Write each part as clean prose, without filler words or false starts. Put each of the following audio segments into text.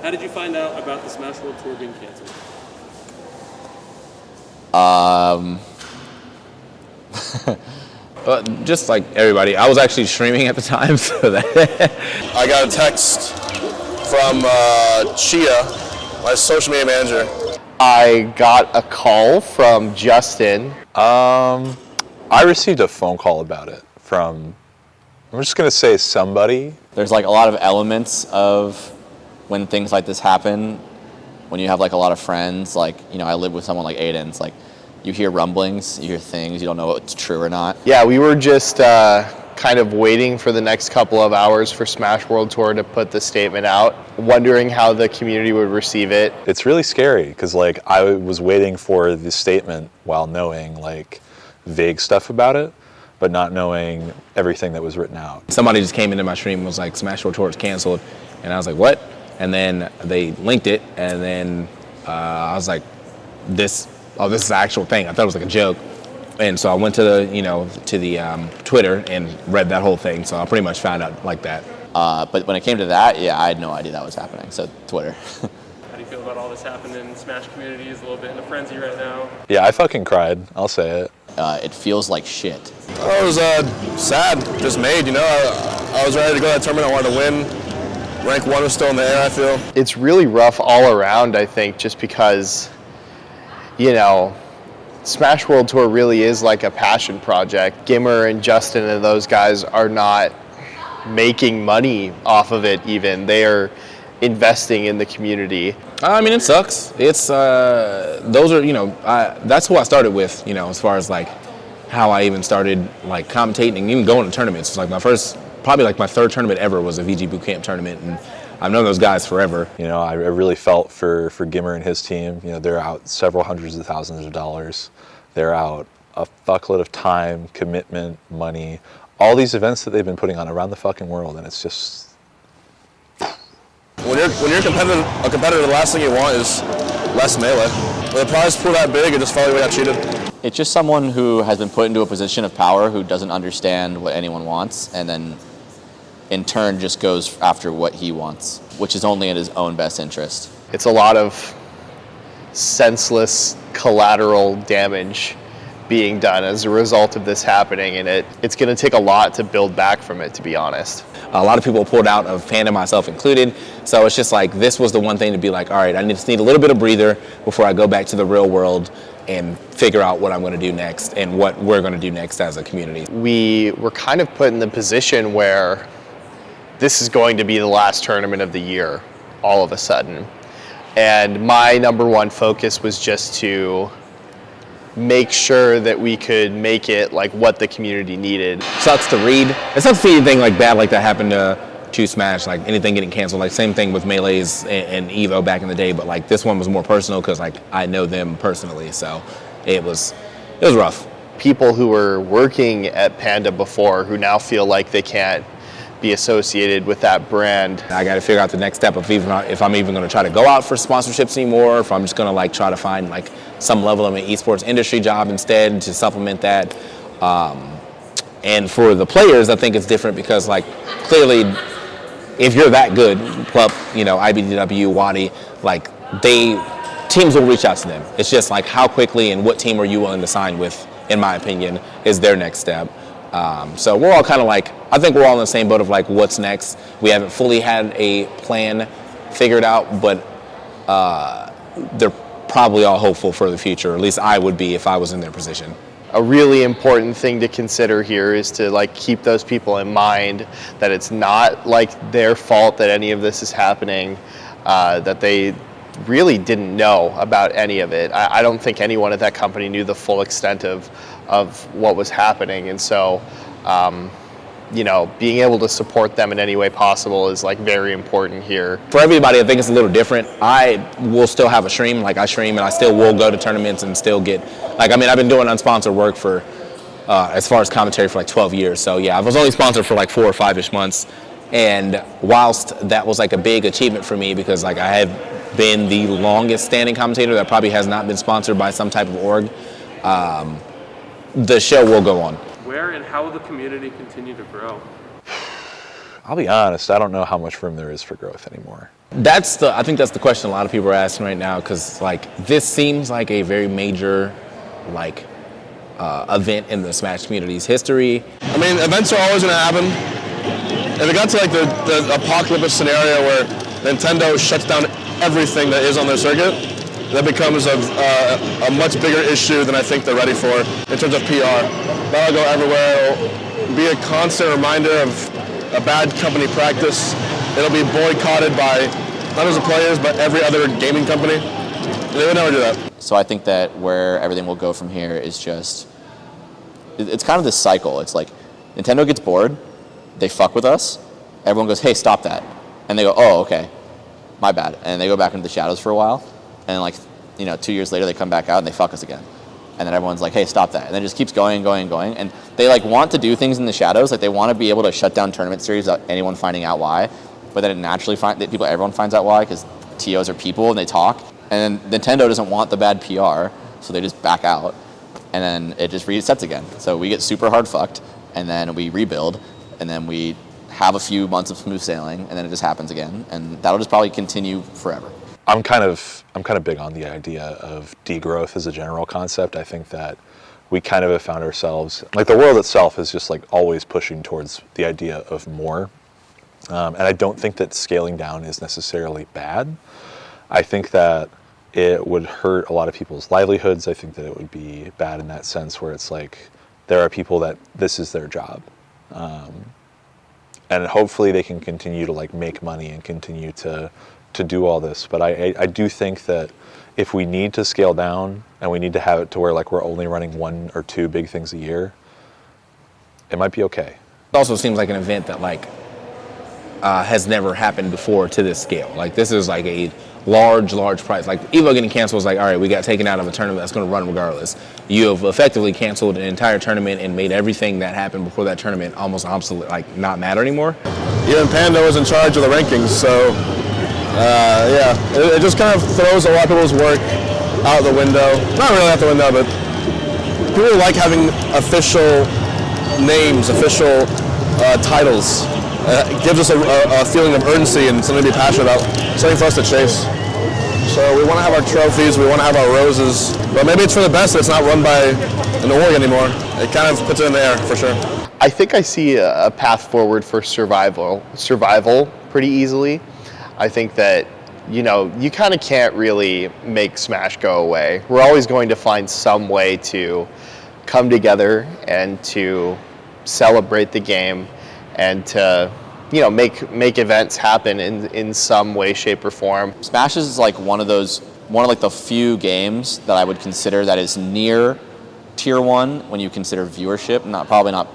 How did you find out about the Smash World Tour being canceled? Just like everybody, I was actually streaming at the time, so that I got a text from Chia, my social media manager. I got a call from Justin. I received a phone call about it from, I'm just gonna say somebody. There's like a lot of elements of when things like this happen, when you have like a lot of friends, like, you know, I live with someone like Aiden, it's like, you hear rumblings, you hear things, you don't know what's true or not. Yeah, we were just kind of waiting for the next couple of hours for Smash World Tour to put the statement out, wondering how the community would receive it. It's really scary because like I was waiting for the statement while knowing like vague stuff about it, but not knowing everything that was written out. somebody just came into my stream and was like, Smash World Tour is canceled. And I was like, what? And then they linked it, and then I was like, this is the actual thing. I thought it was like a joke. And so I went to the Twitter and read that whole thing. So I pretty much found out like that. But when it came to that, yeah, I had no idea that was happening. So Twitter. How do you feel about all this happening? Smash community is a little bit in a frenzy right now. Yeah, I fucking cried. I'll say it. It feels like shit. I was sad, just made, you know. I was ready to go to that tournament, I wanted to win. Rank 1 was still in the air, I feel. It's really rough all around, I think, just because, you know, Smash World Tour really is like a passion project. Gimmer and Justin and those guys are not making money off of it even. They are investing in the community. I mean, it sucks. It's, those are, that's who I started with, as far as like how I even started like commentating and even going to tournaments. It's like probably like my third tournament ever was a VG Bootcamp tournament, and I've known those guys forever. You know, I really felt for Gimmer and his team. You know, they're out several hundreds of thousands of dollars. They're out a fuckload of time, commitment, money, all these events that they've been putting on around the fucking world, and it's just... When you're a competitor, the last thing you want is less melee. When the prize pool that big, it just felt like we got cheated. It's just someone who has been put into a position of power who doesn't understand what anyone wants, and then in turn just goes after what he wants, which is only in his own best interest. It's a lot of senseless collateral damage being done as a result of this happening, and it's going to take a lot to build back from it, to be honest. A lot of people pulled out of Panda, myself included, so it's just like this was the one thing to be like, all right, I just need a little bit of breather before I go back to the real world and figure out what I'm going to do next and what we're going to do next as a community. We were kind of put in the position where this is going to be the last tournament of the year, all of a sudden. And my number one focus was just to make sure that we could make it like what the community needed. Sucks to read. It sucks to see anything like bad like that happen to Smash, like anything getting canceled. Like same thing with Melee's and Evo back in the day, but like this one was more personal because like I know them personally, so it was rough. People who were working at Panda before who now feel like they can't be associated with that brand. I got to figure out the next step of if I'm even going to try to go out for sponsorships anymore, or if I'm just going to like try to find like some level of an esports industry job instead to supplement that. And for the players, I think it's different because like clearly, if you're that good, Plup, IBDW, Wadi, like teams will reach out to them. It's just like how quickly and what team are you willing to sign with, in my opinion, is their next step. So we're all kind of like, I think we're all in the same boat of like, what's next? We haven't fully had a plan figured out, but they're probably all hopeful for the future. At least I would be if I was in their position. A really important thing to consider here is to like keep those people in mind that it's not like their fault that any of this is happening, that they really didn't know about any of it. I don't think anyone at that company knew the full extent of what was happening, and so being able to support them in any way possible is like very important here. For everybody, I think it's a little different. I will still have a stream, like I stream and I still will go to tournaments and still get, I've been doing unsponsored work for, as far as commentary for like 12 years. So yeah, I was only sponsored for like 4 or 5-ish months. And whilst that was like a big achievement for me because like I have been the longest standing commentator that probably has not been sponsored by some type of org, the show will go on. Where and how will the community continue to grow? I'll be honest, I don't know how much room there is for growth anymore. I think that's the question a lot of people are asking right now, because like this seems like a very major like event in the Smash community's history. I mean, events are always going to happen. If it got to like the apocalypse scenario where Nintendo shuts down everything that is on their circuit, that becomes a much bigger issue than I think they're ready for in terms of PR. That'll go everywhere. It'll be a constant reminder of a bad company practice. It'll be boycotted by not just the players, but every other gaming company. They would never do that. So I think that where everything will go from here is just, it's kind of this cycle. It's like Nintendo gets bored, they fuck with us, everyone goes, hey, stop that. And they go, oh, okay, my bad. And they go back into the shadows for a while. And like, 2 years later, they come back out and they fuck us again. And then everyone's like, hey, stop that. And then it just keeps going and going and going. And they like want to do things in the shadows. Like they want to be able to shut down tournament series without anyone finding out why. But then it naturally everyone finds out why, because TOs are people and they talk. And then Nintendo doesn't want the bad PR, so they just back out. And then it just resets again. So we get super hard fucked, and then we rebuild, and then we have a few months of smooth sailing, and then it just happens again. And that'll just probably continue forever. I'm kind of big on the idea of degrowth as a general concept. I think that we kind of have found ourselves, like the world itself is just like always pushing towards the idea of more. And I don't think that scaling down is necessarily bad. I think that it would hurt a lot of people's livelihoods. I think that it would be bad in that sense where it's like there are people that this is their job. And hopefully they can continue to like make money and continue to do all this. But I do think that if we need to scale down and we need to have it to where like we're only running 1 or 2 big things a year, it might be okay. It also seems like an event that like has never happened before to this scale. Like this is like a large price. Like Evo getting canceled was like, all right, we got taken out of a tournament that's going to run regardless. You have effectively canceled an entire tournament and made everything that happened before that tournament almost obsolete, like not matter anymore. Even Panda was in charge of the rankings, so it just kind of throws a lot of people's work out the window. Not really out the window, but people like having official names, official titles. It gives us a feeling of urgency and something to be passionate about, something for us to chase. So we want to have our trophies, we want to have our roses, but maybe it's for the best that it's not run by an org anymore. It kind of puts it in the air, for sure. I think I see a path forward for survival pretty easily. I think that, you kind of can't really make Smash go away. We're always going to find some way to come together and to celebrate the game and to, make events happen in some way, shape, or form. Smash is like one of the few games that I would consider that is near tier 1 when you consider viewership. Probably not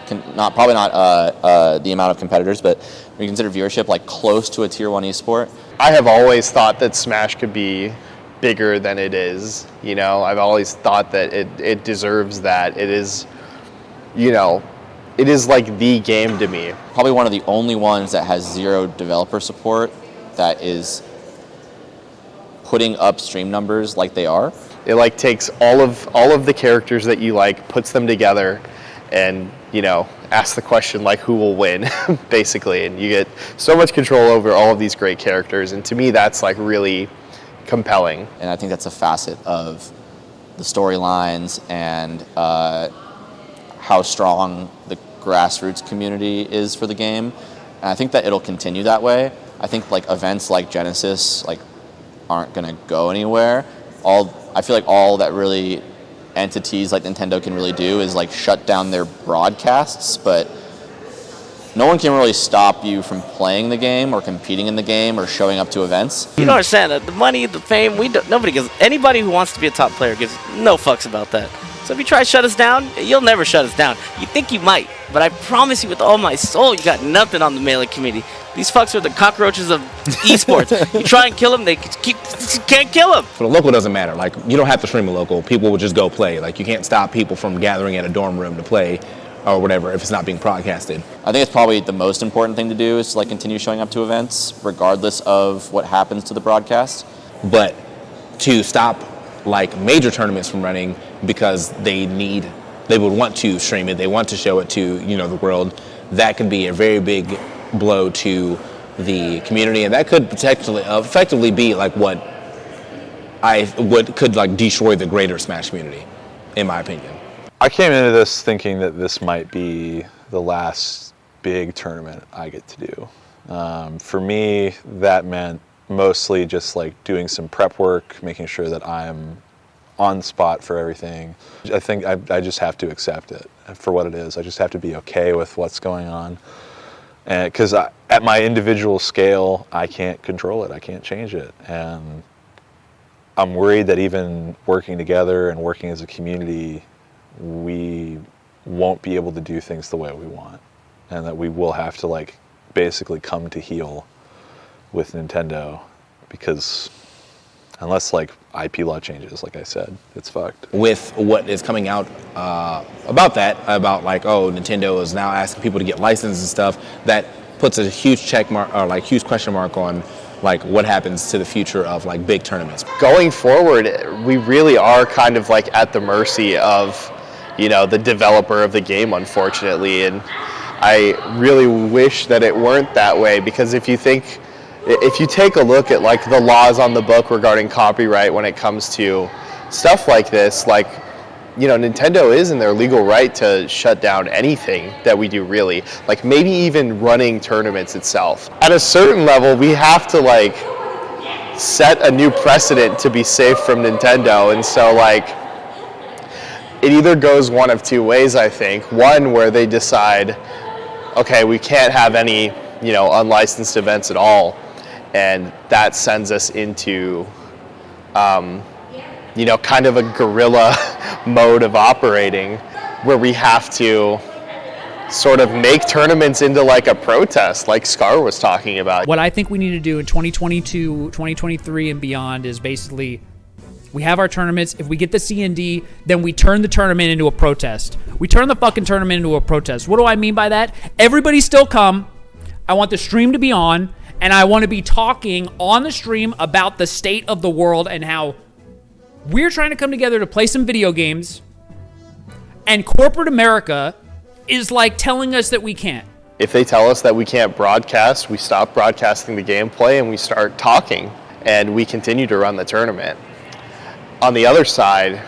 the amount of competitors, but when you consider viewership, like close to a tier 1 esport. I have always thought that Smash could be bigger than it is. I've always thought that it deserves that. It is, it is like the game to me. Probably one of the only ones that has 0 developer support that is putting up stream numbers like they are. It like takes all of the characters that you like, puts them together, and asks the question like who will win, basically, and you get so much control over all of these great characters. And to me, that's like really compelling. And I think that's a facet of the storylines and how strong the grassroots community is for the game, and I think that it'll continue that way. I think like events like Genesis like aren't gonna go anywhere. I feel like all that really entities like Nintendo can really do is like shut down their broadcasts, but no one can really stop you from playing the game or competing in the game or showing up to events. You don't understand that the money, the fame, nobody gives. Anybody who wants to be a top player gives no fucks about that. So if you try to shut us down, you'll never shut us down. You think you might, but I promise you with all my soul, you got nothing on the Melee community. These fucks are the cockroaches of esports. You try and kill them, they can't kill them. For the local, doesn't matter. Like, you don't have to stream a local. People will just go play. Like, you can't stop people from gathering at a dorm room to play or whatever if it's not being broadcasted. I think it's probably the most important thing to do is to like continue showing up to events regardless of what happens to the broadcast. But to stop like major tournaments from running because they would want to stream it, they want to show it to the world, that could be a very big blow to the community, and that could potentially effectively be like what could like destroy the greater Smash community, in my opinion. I came into this thinking that this might be the last big tournament I get to do. For me, that meant mostly just like doing some prep work, making sure that I'm on spot for everything. I think I just have to accept it for what it is. I just have to be okay with what's going on. And because at my individual scale, I can't control it. I can't change it. And I'm worried that even working together and working as a community, we won't be able to do things the way we want. And that we will have to like basically come to heel with Nintendo, because unless like IP law changes, like I said, it's fucked. With what is coming out about that, about like, oh, Nintendo is now asking people to get licenses and stuff, that puts a huge check mark or like huge question mark on like what happens to the future of like big tournaments. Going forward, we really are kind of like at the mercy of, the developer of the game, unfortunately. And I really wish that it weren't that way, because if you take a look at like the laws on the book regarding copyright when it comes to stuff like this, like, Nintendo is in their legal right to shut down anything that we do, really. Like maybe even running tournaments itself. At a certain level, we have to like set a new precedent to be safe from Nintendo. And so like, it either goes one of two ways, I think. One, where they decide, okay, we can't have any, unlicensed events at all. And that sends us into, kind of a guerrilla mode of operating, where we have to sort of make tournaments into like a protest, like Scar was talking about. What I think we need to do in 2022, 2023 and beyond is basically, we have our tournaments. If we get the CND, then we turn the tournament into a protest. We turn the fucking tournament into a protest. What do I mean by that? Everybody still come. I want the stream to be on, and I want to be talking on the stream about the state of the world and how we're trying to come together to play some video games, and corporate America is like telling us that we can't. If they tell us that we can't broadcast, we stop broadcasting the gameplay and we start talking, and we continue to run the tournament. On the other side,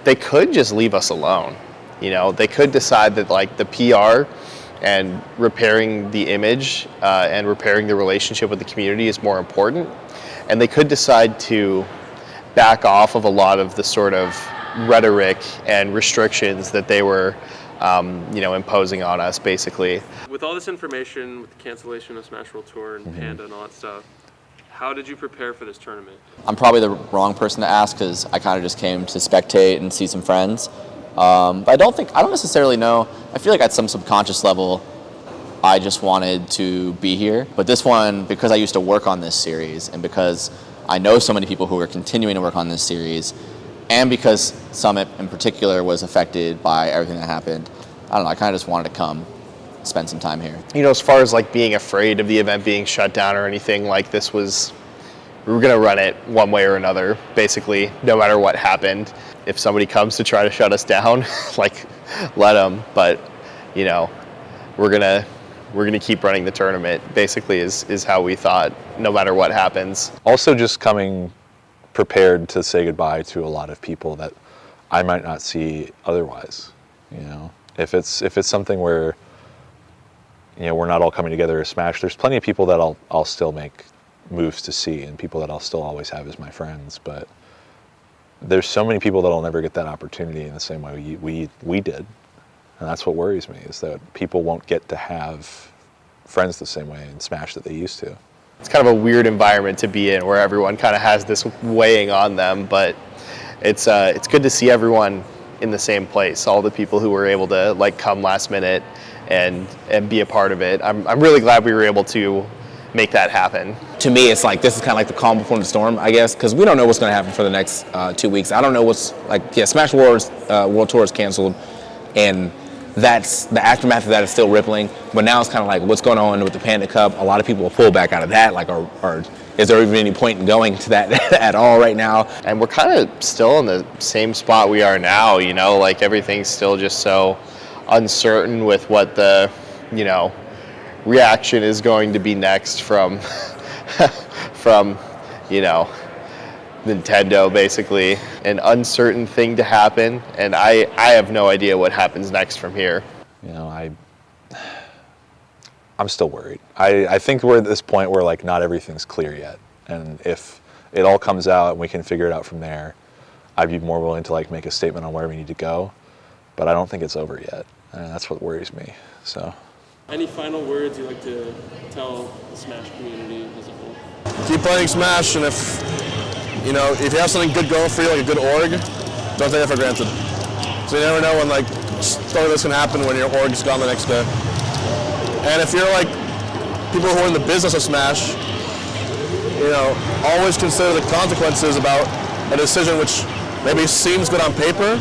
they could just leave us alone. They could decide that like the PR and repairing the image and repairing the relationship with the community is more important. And they could decide to back off of a lot of the sort of rhetoric and restrictions that they were imposing on us, basically. With all this information, with the cancellation of Smash World Tour and Panda and all that stuff, how did you prepare for this tournament? I'm probably the wrong person to ask, because I kind of just came to spectate and see some friends. But I don't necessarily know. I feel like at some subconscious level, I just wanted to be here. But this one, because I used to work on this series, and because I know so many people who are continuing to work on this series, and because Summit in particular was affected by everything that happened, I don't know, I kind of just wanted to come spend some time here. As far as like being afraid of the event being shut down or anything, like we were going to run it one way or another, basically, no matter what happened. If somebody comes to try to shut us down, like, let them. But, we're going to keep running the tournament, basically, is how we thought, no matter what happens. Also just coming prepared to say goodbye to a lot of people that I might not see otherwise. If it's something where we're not all coming together as Smash, there's plenty of people that I'll still make moves to see, and people that I'll still always have as my friends. But there's so many people that'll never get that opportunity in the same way we did, and that's what worries me, is that people won't get to have friends the same way in Smash that they used to. It's kind of a weird environment to be in, where everyone kind of has this weighing on them, but it's good to see everyone in the same place. All the people who were able to like come last minute and be a part of it. I'm really glad we were able to make that happen. To me, it's like this is kind of like the calm before the storm, I guess, because we don't know what's going to happen for the next 2 weeks. I don't know what's Smash World Tour is canceled, and that's the aftermath of that is still rippling. But now it's kind of like what's going on with the Panda Cup. A lot of people will pull back out of that. Like, or is there even any point in going to that at all right now? And we're kind of still in the same spot we are now. Like everything's still just so uncertain with what the reaction is going to be next from from Nintendo. Basically an uncertain thing to happen, and I have no idea what happens next from here. I'm still worried. I think we're at this point where like not everything's clear yet, and if it all comes out and we can figure it out from there, I'd be more willing to like make a statement on where we need to go, but I don't think it's over yet, and that's what worries me. So, any final words you'd like to tell the Smash community as a whole? Keep playing Smash, and if you have something good going for you, like a good org, don't take it for granted. So you never know when like stuff like this can happen when your org's gone the next day. And if you're like people who are in the business of Smash, always consider the consequences about a decision which maybe seems good on paper,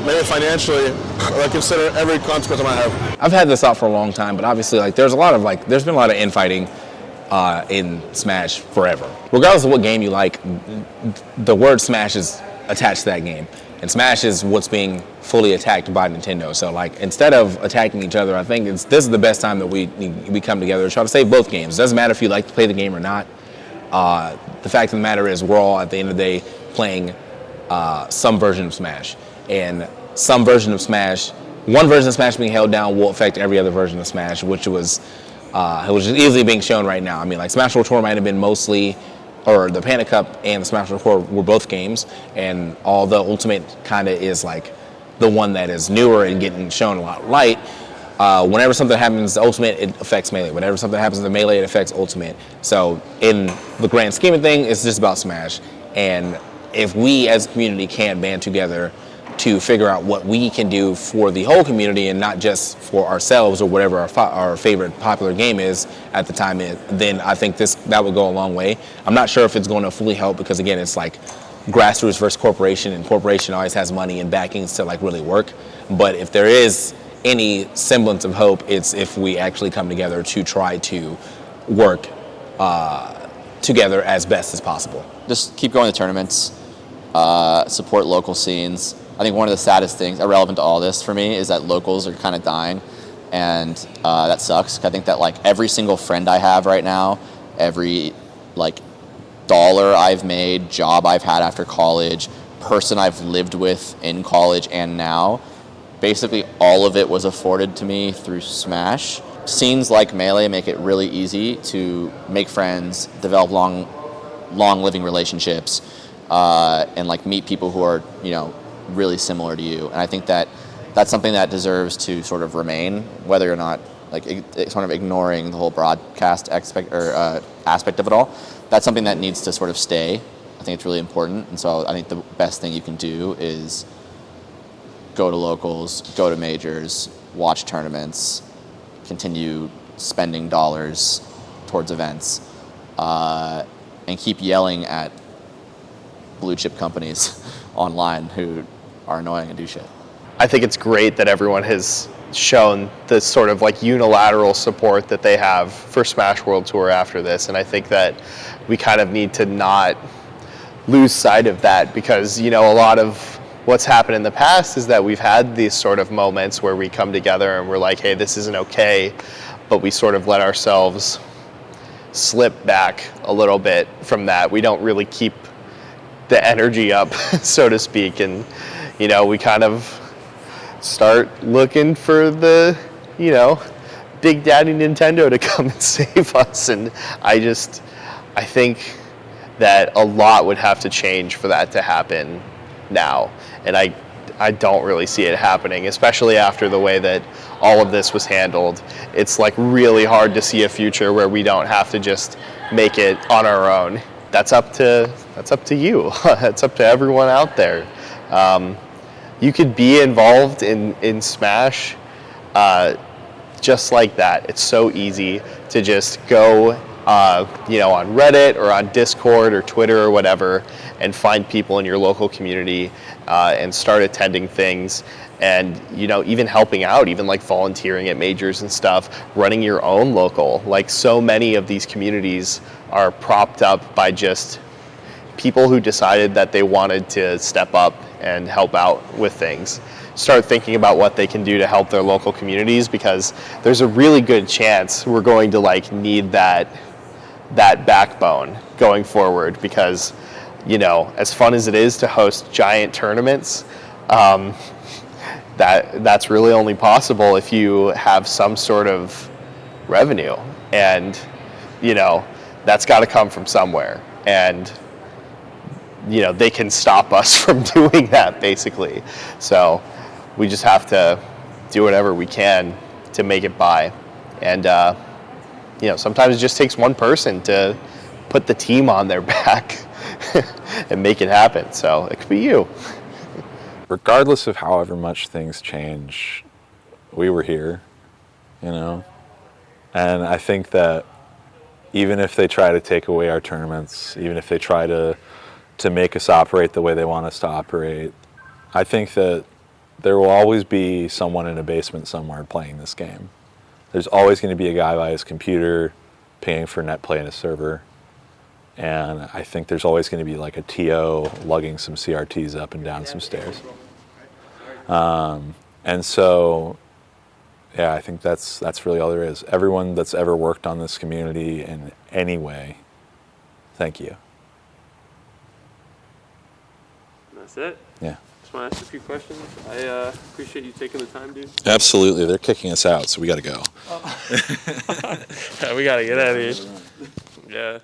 maybe financially, or consider every consequence it might have. I've had this thought for a long time, but obviously there's been a lot of infighting in Smash forever. Regardless of what game you like, the word Smash is attached to that game. And Smash is what's being fully attacked by Nintendo. So instead of attacking each other, I think this is the best time that we come together to try to save both games. It doesn't matter if you like to play the game or not. The fact of the matter is we're all at the end of the day playing some version of Smash. And one version of Smash being held down will affect every other version of Smash, which is easily being shown right now. I mean, Smash World Tour might have been mostly, or the Panda Cup and the Smash World Tour were both games, and although Ultimate kind of is the one that is newer and getting shown a lot of light, whenever something happens to Ultimate, it affects Melee. Whenever something happens to Melee, it affects Ultimate. So in the grand scheme of things, it's just about Smash. And if we as a community can band together to figure out what we can do for the whole community and not just for ourselves or whatever our favorite popular game is at the time, then I think that would go a long way. I'm not sure if it's going to fully help because, again, it's like grassroots versus corporation, and corporation always has money and backings to really work. But if there is any semblance of hope, it's if we actually come together to try to work together as best as possible. Just keep going to tournaments, support local scenes. I think one of the saddest things, irrelevant to all this for me, is that locals are kind of dying, and that sucks. I think that every single friend I have right now, every dollar I've made, job I've had after college, person I've lived with in college and now, basically all of it was afforded to me through Smash. Scenes like Melee make it really easy to make friends, develop long living relationships, and meet people who are really similar to you. And I think that that's something that deserves to sort of remain, whether or not sort of ignoring the whole broadcast aspect of it all. That's something that needs to sort of stay. I think it's really important. And so I think the best thing you can do is go to locals, go to majors, watch tournaments, continue spending dollars towards events, and keep yelling at blue chip companies online who are annoying and do shit. I think it's great that everyone has shown the sort of unilateral support that they have for Smash World Tour after this, and I think that we kind of need to not lose sight of that, because a lot of what's happened in the past is that we've had these sort of moments where we come together and we're like, hey, this isn't okay, but we sort of let ourselves slip back a little bit from that. We don't really keep the energy up, so to speak, and we kind of start looking for the Big Daddy Nintendo to come and save us. And I think that a lot would have to change for that to happen now, and I don't really see it happening, especially after the way that all of this was handled. It's really hard to see a future where we don't have to just make it on our own. That's up to you. That's up to everyone out there. You could be involved in Smash just like that. It's so easy to just go on Reddit or on Discord or Twitter or whatever and find people in your local community and start attending things, and even helping out, even volunteering at majors and stuff, running your own local. So many of these communities are propped up by just people who decided that they wanted to step up and help out with things. start thinking about what they can do to help their local communities, because there's a really good chance we're going to like need that backbone going forward, because as fun as it is to host giant tournaments, that's really only possible if you have some sort of revenue, and that's got to come from somewhere, and they can stop us from doing that basically. So we just have to do whatever we can to make it by, and sometimes it just takes one person to put the team on their back and make it happen. So it could be you. Regardless of however much things change, we were here, and I think that even if they try to take away our tournaments, even if they try to make us operate the way they want us to operate, I think that there will always be someone in a basement somewhere playing this game. There's always going to be a guy by his computer paying for net play in a server. And I think there's always going to be like a TO lugging some CRTs up and down some stairs. And so, yeah, I think that's really all there is. Everyone that's ever worked on this community in any way, thank you. That's it. Yeah. Just want to ask a few questions. I appreciate you taking the time, dude. Absolutely. They're kicking us out, so we got to go. We got to get out of here. Yeah.